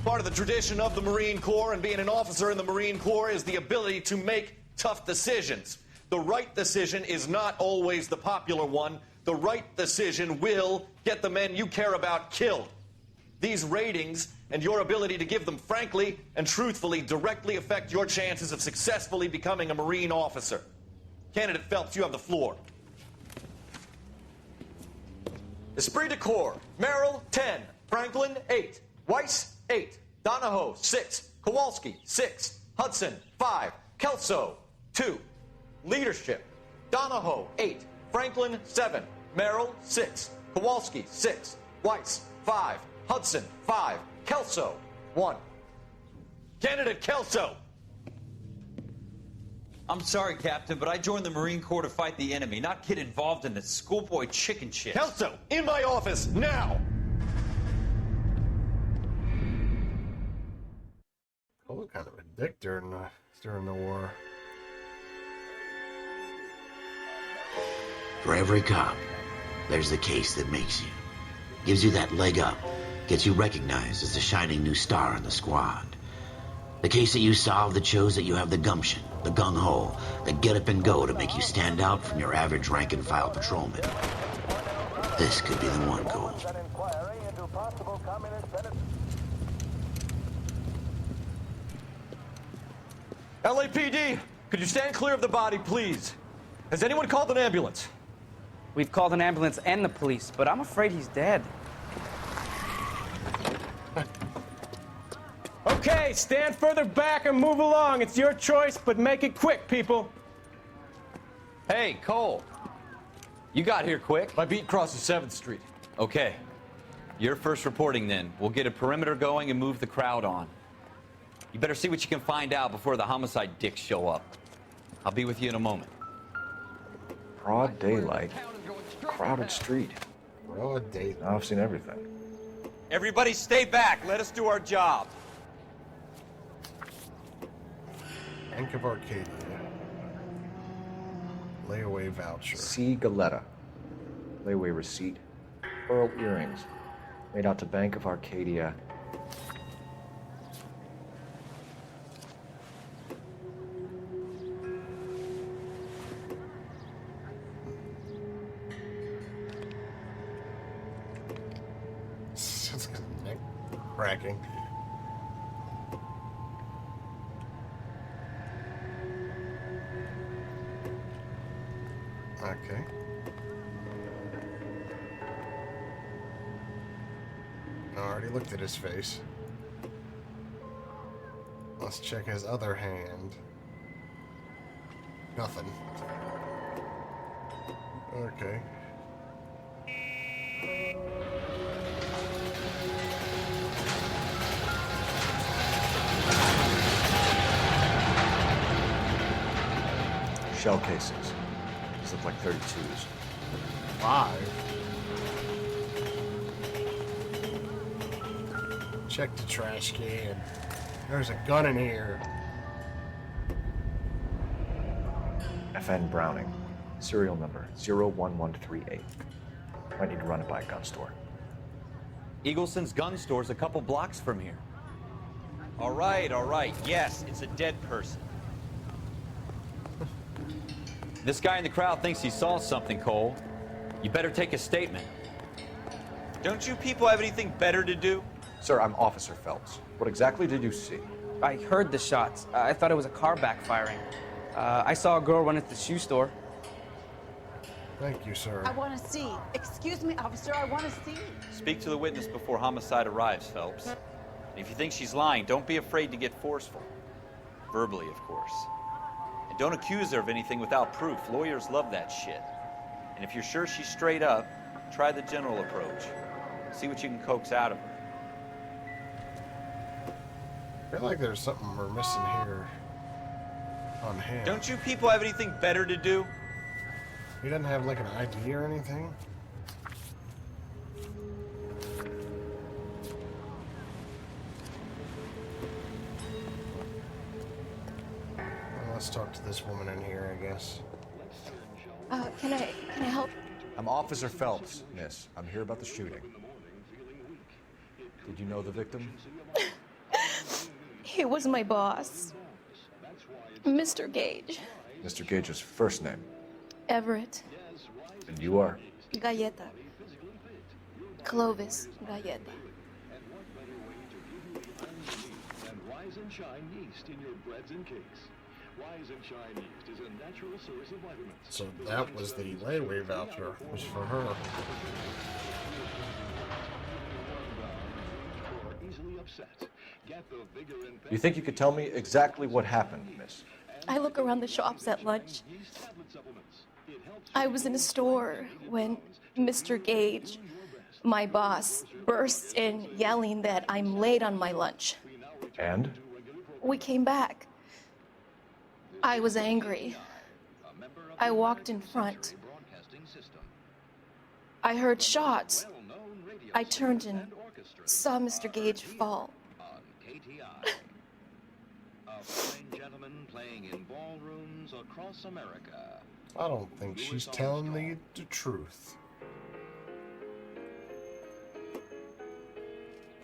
Part of the tradition of the Marine Corps and being an officer in the Marine Corps is the ability to make tough decisions. The right decision is not always the popular one. The right decision will get the men you care about killed. These ratings and your ability to give them frankly and truthfully directly affect your chances of successfully becoming a Marine officer. Candidate Phelps, you have the floor. Esprit de Corps, Merrill, 10. Franklin, 8. Weiss, 8. Donahoe, 6. Kowalski, 6. Hudson, 5. Kelso, 2. Leadership, Donahoe, 8. Franklin, 7. Merrill, 6. Kowalski, 6. Weiss, 5. Hudson, 5. Kelso, 1. Candidate Kelso. I'm sorry, Captain, but I joined the Marine Corps to fight the enemy, not get involved in this schoolboy chicken shit. Kelso, in my office, now! Oh, what kind of a dick during the war. For every cop, there's the case that makes you. Gives you that leg up. Gets you recognized as the shining new star in the squad. The case that you solve that shows that you have the gumption, the gung-ho, the get up and go to make you stand out from your average rank-and-file patrolman. This could be the one, Cole. LAPD, could you stand clear of the body, please? Has anyone called an ambulance? We've called an ambulance and the police, but I'm afraid he's dead. Okay, stand further back and move along. It's your choice, but make it quick, people. Hey, Cole. You got here quick. My beat crosses 7th Street. Okay. You're first reporting then. We'll get a perimeter going and move the crowd on. You better see what you can find out before the homicide dicks show up. I'll be with you in a moment. Broad daylight, crowded street. Broad daylight. Now I've seen everything. Everybody stay back. Let us do our job. Bank of Arcadia. Layaway voucher. C. Galetta. Layaway receipt. Pearl earrings. Made out to Bank of Arcadia. It's neck cracking. Okay. I already looked at his face. Let's check his other hand. Nothing. Okay. Shell casings. These look like 32s. 5. Check the trash can. There's a gun in here. FN Browning. Serial number 01138. Might need to run it by a gun store. Eagleson's gun store's a couple blocks from here. All right, all right. Yes, it's a dead person. This guy in the crowd thinks he saw something, Cole. You better take a statement. Don't you people have anything better to do? Sir, I'm Officer Phelps. What exactly did you see? I heard the shots. I thought it was a car backfiring. I saw a girl run into the shoe store. Thank you, sir. I want to see. Excuse me, officer, I want to see. Speak to the witness before homicide arrives, Phelps. And if you think she's lying, don't be afraid to get forceful. Verbally, of course. And don't accuse her of anything without proof. Lawyers love that shit. And if you're sure she's straight up, try the general approach. See what you can coax out of her. I feel like there's something we're missing here on him. Don't you people have anything better to do? He doesn't have like an ID or anything? Well, let's talk to this woman in here, I guess. Can I help? I'm Officer Phelps, miss. I'm here about the shooting. Did you know the victim? He was my boss, Mr. Gage. Mr. Gage's first name. Everett. And you are? Galleta. Clovis Galleta. And Rise and Shine yeast in your breads and cakes. Rise and Shine yeast is a natural source of vitamins. So that was the layaway voucher, was for her. Or easily upset. Get the vigor and You think you could tell me exactly what happened, miss? I look around the shops at lunch. I was in a store when Mr. Gage, my boss, bursts in yelling that I'm late on my lunch. And? We came back. I was angry. I walked in front. I heard shots. I turned and saw Mr. Gage fall. A fine gentleman playing in ballrooms across America. I don't think she's telling me the truth.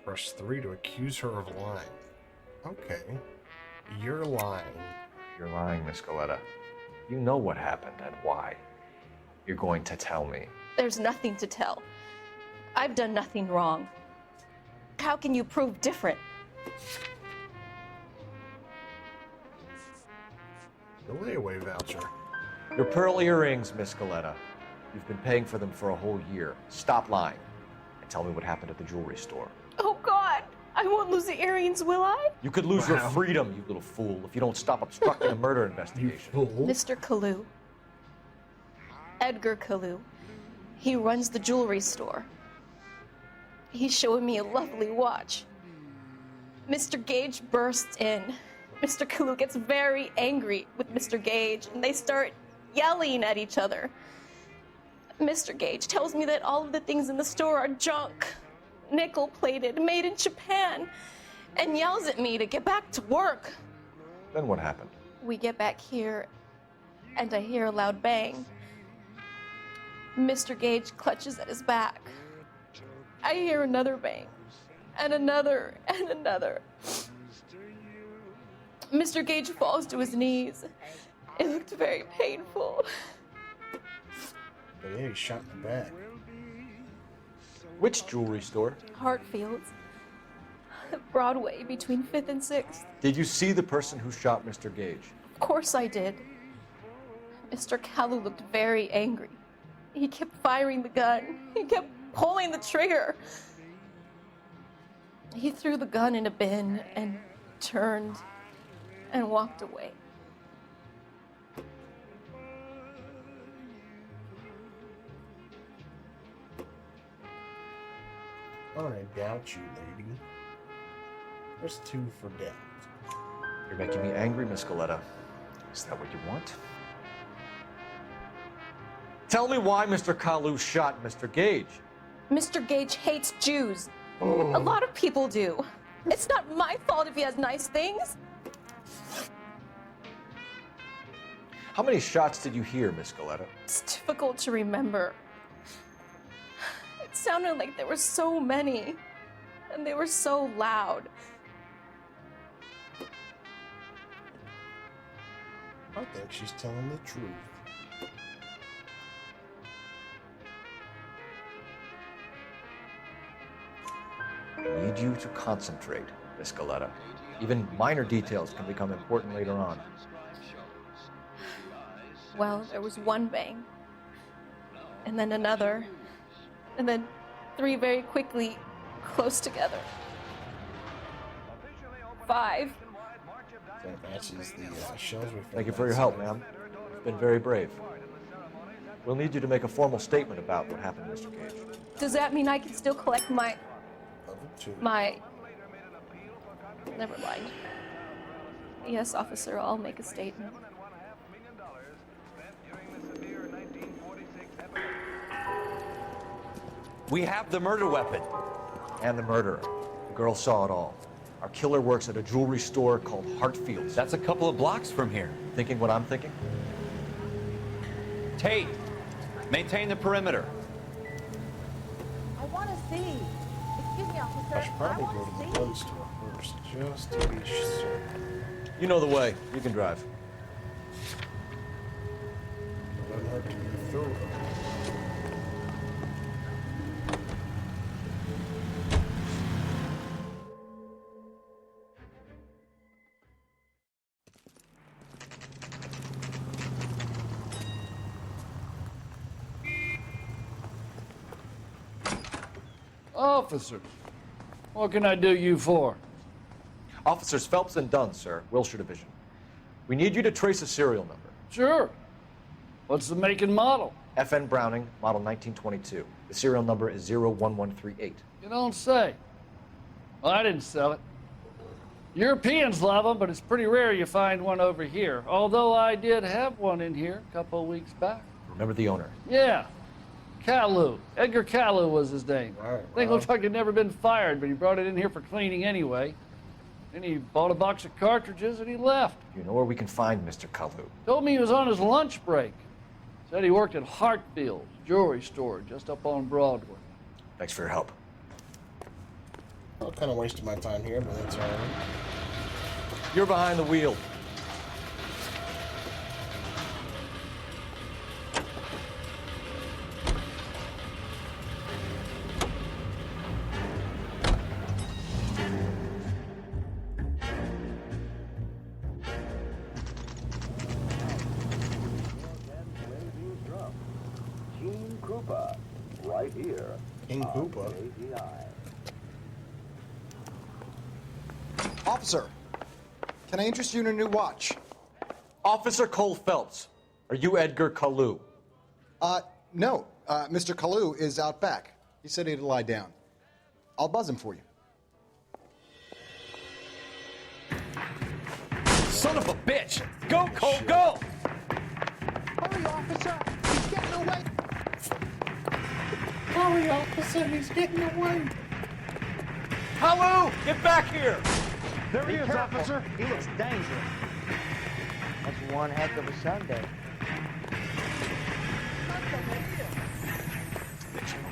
Press 3 to accuse her of lying. Okay. You're lying. You're lying, Miss Galleta. You know what happened and why. You're going to tell me. There's nothing to tell. I've done nothing wrong. How can you prove different? The layaway voucher. Your pearl earrings, Miss Galleta. You've been paying for them for a whole year. Stop lying and tell me what happened at the jewelry store. Oh, God! I won't lose the earrings, will I? You could lose your freedom, you little fool, if you don't stop obstructing a murder investigation. Mr. Kalu. Edgar Kalu. He runs the jewelry store. He's showing me a lovely watch. Mr. Gage bursts in. Mr. Kalu gets very angry with Mr. Gage, and they start yelling at each other. Mr. Gage tells me that all of the things in the store are junk, nickel-plated, made in Japan, and yells at me to get back to work. Then what happened? We get back here, and I hear a loud bang. Mr. Gage clutches at his back. I hear another bang, and another, and another. Mr. Gage falls to his knees. It looked very painful. But yeah, he's shot in the back. Which jewelry store? Hartfield's. Broadway, between 5th and 6th. Did you see the person who shot Mr. Gage? Of course I did. Mr. Kalu looked very angry. He kept firing the gun. He kept pulling the trigger. He threw the gun in a bin and turned and walked away. Oh, I doubt you, lady. There's 2 for doubt. You're making me angry, Miss Galleta. Is that what you want? Tell me why Mr. Kalu shot Mr. Gage. Mr. Gage hates Jews. A lot of people do. It's not my fault if he has nice things. How many shots did you hear, Miss Galleta? It's difficult to remember. It sounded like there were so many, and they were so loud. I think she's telling the truth. I need you to concentrate, Miss Galleta. Even minor details can become important later on. Well, there was one bang, and then another, and then 3 very quickly, close together. 5. That matches the shells we found. Thank you for your help, ma'am. You've been very brave. We'll need you to make a formal statement about what happened to Mr. Gage. Does that mean I can still collect my... Level 2. Never mind. Yes, officer, I'll make a statement. We have the murder weapon. And the murderer. The girl saw it all. Our killer works at a jewelry store called Hartfield's. That's a couple of blocks from here. Thinking what I'm thinking? Tate, maintain the perimeter. I want to see. Excuse me, officer. I should probably go to the gun store first, just to be sure. You know the way. You can drive. It doesn't hurt to be thorough. Officer, what can I do you for? Officers Phelps and Dunn, sir. Wilshire Division. We need you to trace a serial number. Sure. What's the make and model? FN Browning, model 1922. The serial number is 01138. You don't say. Well, I didn't sell it. Europeans love them, but it's pretty rare you find one over here. Although I did have one in here a couple of weeks back. Remember the owner? Yeah. Caillou. Edgar Caillou was his name. Right, Thing looked like he'd never been fired, but he brought it in here for cleaning anyway. Then he bought a box of cartridges and he left. You know where we can find Mr. Kalu? Told me he was on his lunch break. Said he worked at Hartfield's jewelry store just up on Broadway. Thanks for your help. I kind of wasted my time here, but that's all right. You're behind the wheel. Right here. King Koopa. Officer, can I interest you in a new watch? Officer Cole Phelps, are you Edgar Kalu? No. Mr. Kalu is out back. He said he'd lie down. I'll buzz him for you. Son of a bitch! Go, Cole, go! Hurry, officer! He's getting away! Hurry, officer, he's getting away. Kalu, get back here! There he is, officer. He looks dangerous. That's one heck of a Sunday.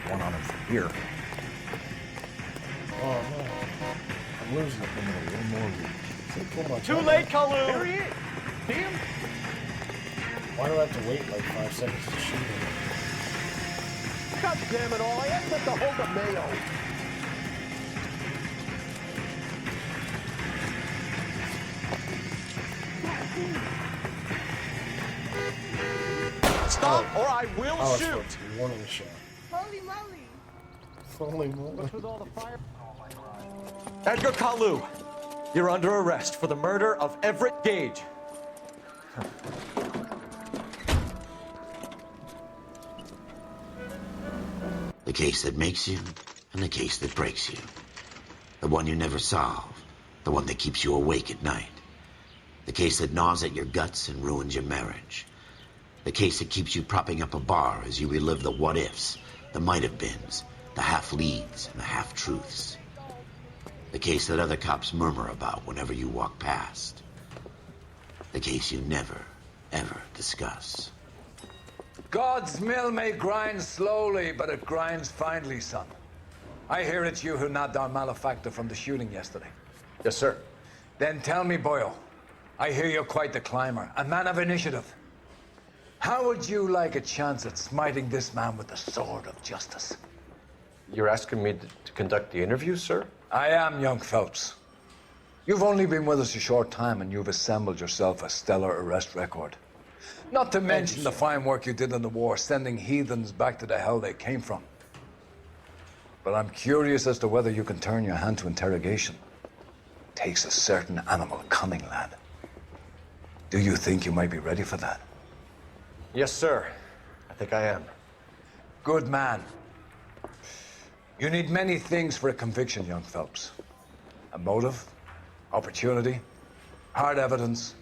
One on him from here. Oh, no. I'm losing it. One more reach. Too late, Kalu! There he is. Damn. Why do I have to wait like 5 seconds to shoot him? God damn it all, I had to hold the mayo. Stop, or I will Oh, it's shoot! supposed to be warning shot. Holy moly! Holy moly. With all the fire. Edgar Kalu, you're under arrest for the murder of Everett Gage. The case that makes you, and the case that breaks you. The one you never solve, the one that keeps you awake at night. The case that gnaws at your guts and ruins your marriage. The case that keeps you propping up a bar as you relive the what-ifs, the might-have-beens, the half-leads, and the half-truths. The case that other cops murmur about whenever you walk past. The case you never, ever discuss. God's mill may grind slowly, but it grinds finely, son. I hear it's you who nabbed our malefactor from the shooting yesterday. Yes, sir. Then tell me, Boyle, I hear you're quite the climber, a man of initiative. How would you like a chance at smiting this man with the sword of justice? You're asking me to conduct the interview, sir? I am, young Phelps. You've only been with us a short time, and you've assembled yourself a stellar arrest record. Not to mention the fine work you did in the war, sending heathens back to the hell they came from. But I'm curious as to whether you can turn your hand to interrogation. Takes a certain animal cunning, lad. Do you think you might be ready for that? Yes, sir. I think I am. Good man. You need many things for a conviction, young Phelps. A motive, opportunity, hard evidence,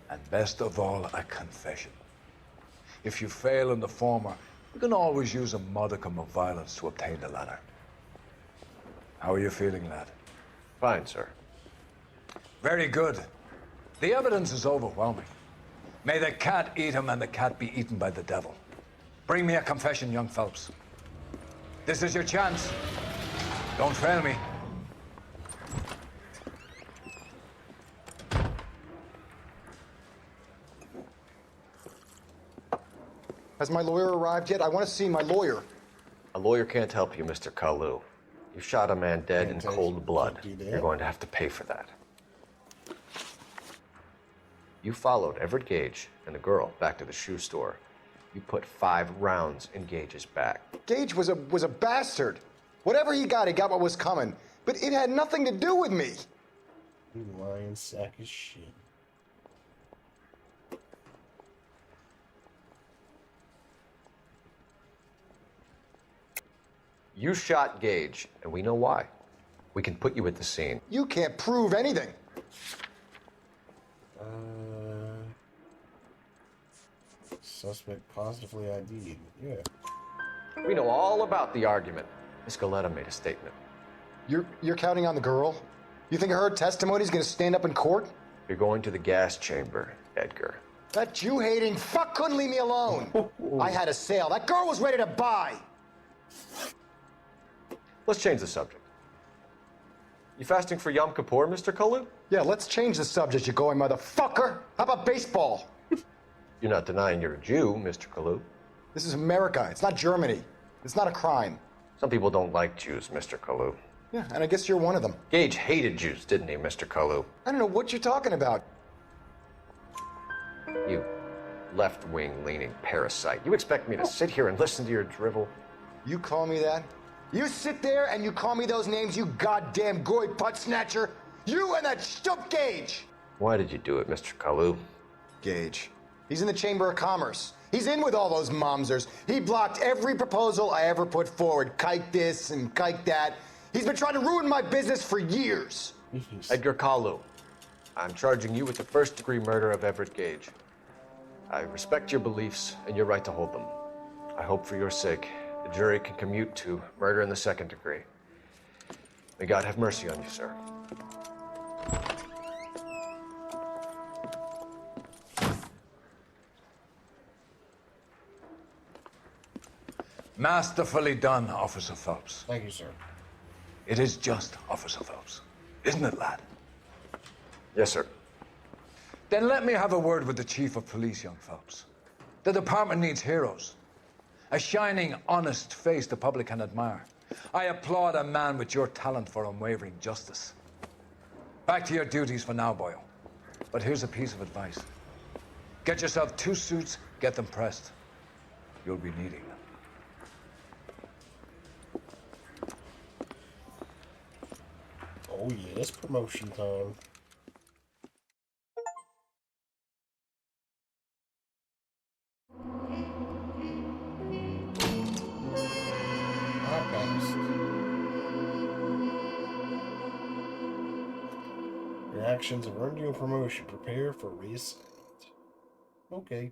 and best of all, a confession. If you fail in the former, you can always use a modicum of violence to obtain the latter. How are you feeling, lad? Fine, sir. Very good. The evidence is overwhelming. May the cat eat him and the cat be eaten by the devil. Bring me a confession, young Phelps. This is your chance. Don't fail me. Has my lawyer arrived yet? I want to see my lawyer. A lawyer can't help you, Mr. Kalu. You shot a man dead in cold blood. You're going to have to pay for that. You followed Everett Gage and the girl back to the shoe store. You put 5 rounds in Gage's back. Gage was a bastard. Whatever he got what was coming. But it had nothing to do with me. You lying sack of shit. You shot Gage, and we know why. We can put you at the scene. You can't prove anything. Suspect positively ID'd. Yeah. We know all about the argument. Miss Galetta made a statement. You're counting on the girl? You think her testimony's gonna stand up in court? You're going to the gas chamber, Edgar. That Jew-hating fuck couldn't leave me alone. I had a sale. That girl was ready to buy. Let's change the subject. You fasting for Yom Kippur, Mr. Kalu? Yeah, let's change the subject, you going motherfucker. How about baseball? You're not denying you're a Jew, Mr. Kalu. This is America. It's not Germany. It's not a crime. Some people don't like Jews, Mr. Kalu. Yeah, and I guess you're one of them. Gage hated Jews, didn't he, Mr. Kalu? I don't know what you're talking about. You left-wing leaning parasite. You expect me to sit here and listen to your drivel? You call me that? You sit there and you call me those names, you goddamn goy butt snatcher? You and that stup Gage! Why did you do it, Mr. Kalu? Gage. He's in the Chamber of Commerce. He's in with all those momsers. He blocked every proposal I ever put forward. Kike this and kike that. He's been trying to ruin my business for years. Edgar Kalu, I'm charging you with the first-degree murder of Everett Gage. I respect your beliefs and your right to hold them. I hope for your sake the jury can commute to murder in the second degree. May God have mercy on you, sir. Masterfully done, Officer Phelps. Thank you, sir. It is just, Officer Phelps. Isn't it, lad? Yes, sir. Then let me have a word with the Chief of Police, young Phelps. The department needs heroes. A shining, honest face the public can admire. I applaud a man with your talent for unwavering justice. Back to your duties for now, Boyle. But here's a piece of advice. Get yourself 2 suits, get them pressed. You'll be needing them. Oh yeah, it's promotion time. I passed. Your actions have earned you a promotion. Prepare for reassignment. Okay.